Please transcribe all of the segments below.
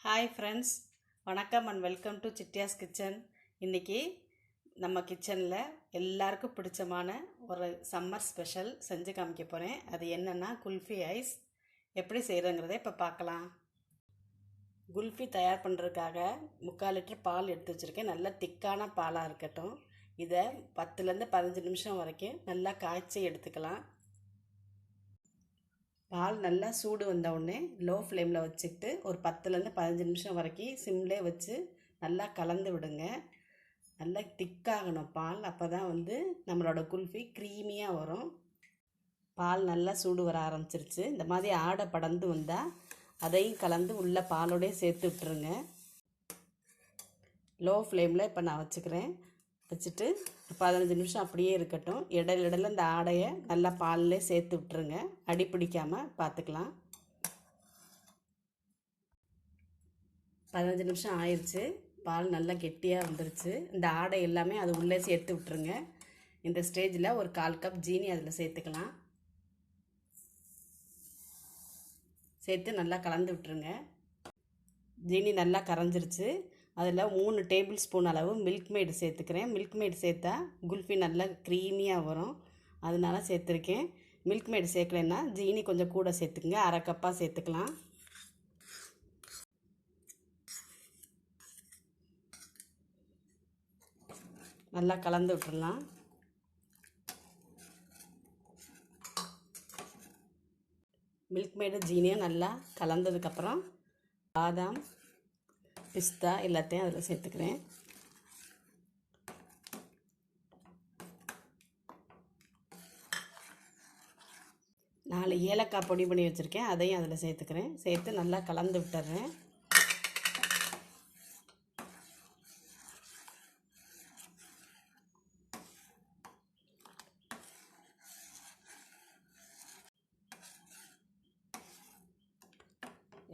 Hi friends, வணக்கம் and welcome to சிட்டியாஸ் kitchen. இன்றைக்கி நம்ம கிச்சனில் எல்லாருக்கும் பிடிச்சமான ஒரு சம்மர் ஸ்பெஷல் செஞ்சு காமிக்க போகிறேன். அது என்னென்னா குல்ஃபி ஐஸ். எப்படி செய்கிறோங்கிறத இப்போ பார்க்கலாம். குல்ஃபி தயார் பண்ணுறதுக்காக 3/4 லிட்டர் பால் எடுத்து வச்சுருக்கேன். நல்லா திக்கான பாலாக இருக்கட்டும். இதை 10லேருந்து 15 நிமிஷம் வரைக்கும் நல்லா காய்ச்சி எடுத்துக்கலாம். பால் நல்லா சூடு வந்த உடனே லோ ஃப்ளேமில் வச்சுக்கிட்டு ஒரு 10லேருந்து 15 நிமிஷம் வரைக்கும் சிம்லே வச்சு நல்லா கலந்து விடுங்க. நல்லா திக்காகணும் பால். அப்போ தான் நம்மளோட குல்ஃபி க்ரீமியாக வரும். பால் நல்லா சூடு வர ஆரம்பிச்சிருச்சு. இந்த மாதிரி ஆடை படர்ந்து வந்தால் அதையும் கலந்து உள்ள பாலோடய சேர்த்து விட்டுருங்க. லோ ஃப்ளேமில் இப்போ நான் வச்சுட்டு 15 நிமிஷம் அப்படியே இருக்கட்டும். இடையில இந்த ஆடையை நல்லா பாலில் சேர்த்து விட்டுருங்க. அடி பிடிக்காமல் பார்த்துக்கலாம். 15 நிமிஷம் ஆயிடுச்சு. பால் நல்லா கெட்டியாக வந்துருச்சு. இந்த ஆடை எல்லாமே அது உள்ளே சேர்த்து விட்டுருங்க. இந்த ஸ்டேஜில் ஒரு 1/4 கப் ஜீனி அதில் சேர்த்துக்கலாம். சேர்த்து நல்லா கலந்து விட்டுருங்க. ஜீனி நல்லா கரைஞ்சிருச்சு. அதில் 3 டேபிள் ஸ்பூன் அளவு மில்க் மேடு சேர்த்துக்கிறேன். மில்க் மேடு சேர்த்தா குல்ஃபி நல்லா க்ரீமியாக வரும், அதனால சேர்த்துருக்கேன். மில்க் மேடு சேர்க்கலைன்னா ஜீனி கொஞ்சம் கூட சேர்த்துக்குங்க. 1/2 கப்பாக சேர்த்துக்கலாம். நல்லா கலந்து விட்டுடலாம். மில்க் மேடு ஜீனியும் நல்லா கலந்ததுக்கப்புறம் பாதாம் பிஸ்தா எல்லாத்தையும் அதில் சேர்த்துக்கிறேன். நாலு ஏலக்காய் பொடி பண்ணி வச்சுருக்கேன், அதையும் அதில் சேர்த்துக்கிறேன். சேர்த்து நல்லா கலந்து விட்டுறேன்.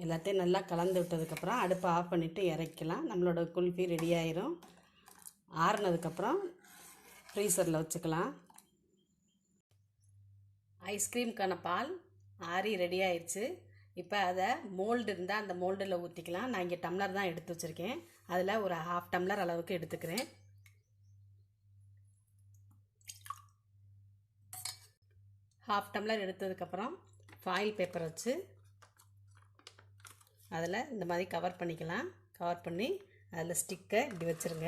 எல்லாத்தையும் நல்லா கலந்து விட்டதுக்கப்புறம் அடுப்பை ஆஃப் பண்ணிவிட்டு இறக்கலாம். நம்மளோட குல்ஃபி ரெடி ஆயிரும். ஆறுனதுக்கப்புறம் ஃப்ரீசரில் வச்சுக்கலாம். ஐஸ்கிரீமுக்கான பால் ஆறி ரெடி ஆயிடுச்சு. இப்போ அதை மோல்டு இருந்தால் அந்த மோல்டில் ஊற்றிக்கலாம். நான் இங்கே டம்ளர் தான் எடுத்து வச்சுருக்கேன். அதில் ஒரு 1/2 டம்ளர் அளவுக்கு எடுத்துக்கிறேன். ஹாஃப் டம்ளர் எடுத்ததுக்கப்புறம் ஃபாயில் பேப்பர் வச்சு அதில் இந்த மாதிரி கவர் பண்ணிக்கலாம். கவர் பண்ணி அதில் ஸ்டிக்கை இப்படி வச்சுருங்க.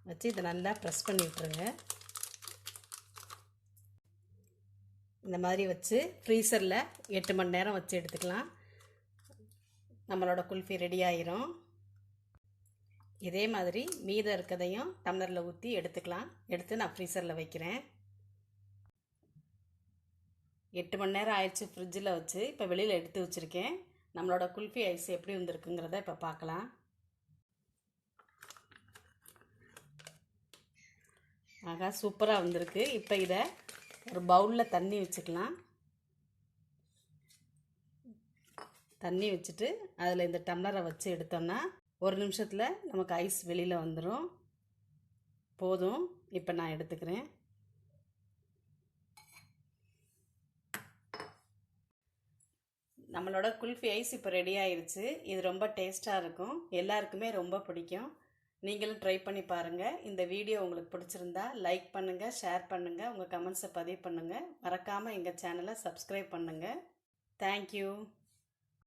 வச்சு இதை நல்லா ப்ரெஸ் பண்ணி விட்டுருங்க. இந்த மாதிரி வச்சு ஃப்ரீசரில் 8 மணி நேரம் வச்சு எடுத்துக்கலாம். நம்மளோட குல்ஃபி ரெடி ஆயிரும். இதே மாதிரி மீதம் இருக்கிறதையும் டம்ளரில் ஊற்றி எடுத்துக்கலாம். எடுத்து நான் ஃப்ரீசரில் வைக்கிறேன். 8 மணி நேரம் ஆயிடுச்சு ஃப்ரிட்ஜில் வச்சு. இப்போ வெளியில் எடுத்து வச்சுருக்கேன். நம்மளோட குல்ஃபி ஐஸ் எப்படி வந்திருக்குங்கிறத இப்போ பார்க்கலாம். ஆகா, சூப்பராக வந்திருக்கு. இப்போ இதை ஒரு பவுலில் தண்ணி வச்சுக்கலாம். தண்ணி வச்சுட்டு அதில் இந்த டம்ளரை வச்சு எடுத்தோம்னா 1 நிமிஷத்தில் நமக்கு ஐஸ் வெளியில் வந்துடும். போதும். இப்போ நான் எடுத்துக்கிறேன். நம்மளோட குல்ஃபி ஐஸ் இப்போ ரெடி ஆயிடுச்சு. இது ரொம்ப டேஸ்ட்டாக இருக்கும். எல்லாருக்குமே ரொம்ப பிடிக்கும். நீங்களும் ட்ரை பண்ணி பாருங்கள். இந்த வீடியோ உங்களுக்கு பிடிச்சிருந்தா லைக் பண்ணுங்கள், ஷேர் பண்ணுங்கள், உங்கள் கமெண்ட்ஸை பதிவு பண்ணுங்கள். மறக்காமல் எங்கள் சேனலை சப்ஸ்கிரைப் பண்ணுங்கள். தேங்க்யூ.